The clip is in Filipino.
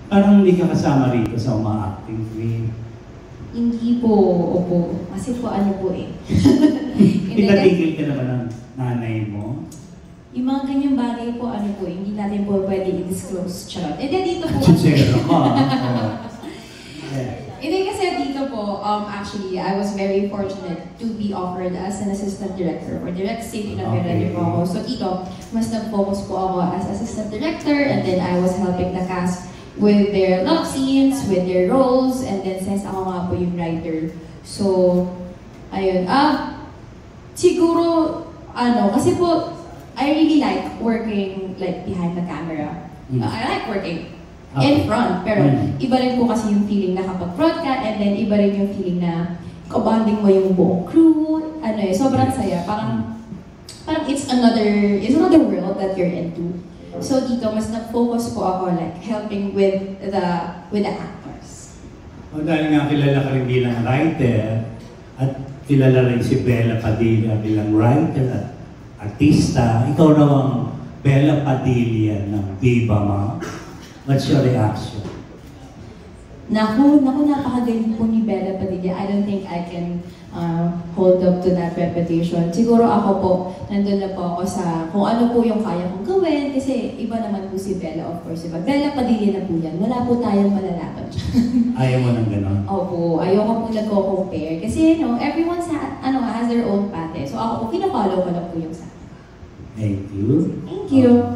Parang hindi ka kasama rito sa uma-acting queen. Hindi po, opo. Kasi po ano po eh. Pinatigil ka naman ng nanay mo? Yung mga ganyang bagay po, ano po, hindi natin po pwede i-disclose. Charot. And then dito po... Sincero ka. And then kasi dito po, actually, I was very fortunate to be offered as an assistant director for Direct City na pera po ako. So dito, mas nag-focus po ako as assistant director, and then I was helping the cast with their love scenes, with their roles, and then since ako nga po yung writer. So, ayun. Siguro, kasi po, I really like working like behind the camera. I like working in front, pero iba rin po kasi yung feeling na kapag front ka, and then iba rin yung feeling na kabanding mo yung buong crew, sobrang saya. Parang it's another world that you're into. So dito, mas nag-focus po ako like helping with the actors. Dahil nga kilala ka rin bilang writer, at kilala rin si Bella Padilla bilang writer at artista, ikaw raw ang Bella Padilla ng Viva Ma. What's your reaction? Naku, napakagaling po ni Bella Padilla. I don't think I can hold up to that reputation. Siguro ako po, nandun na po ako sa kung ano po yung kaya kong gawin, kasi iba naman po si Bella, of course. Diba? Bella Padilla na po yan. Wala po tayong malalaban. Ayaw mo ng gano'n? Opo, ayoko po nagko-compare. Kasi, everyone has their own path. So ako po, kina-follow ko na po yung sa. Thank you. Thank you.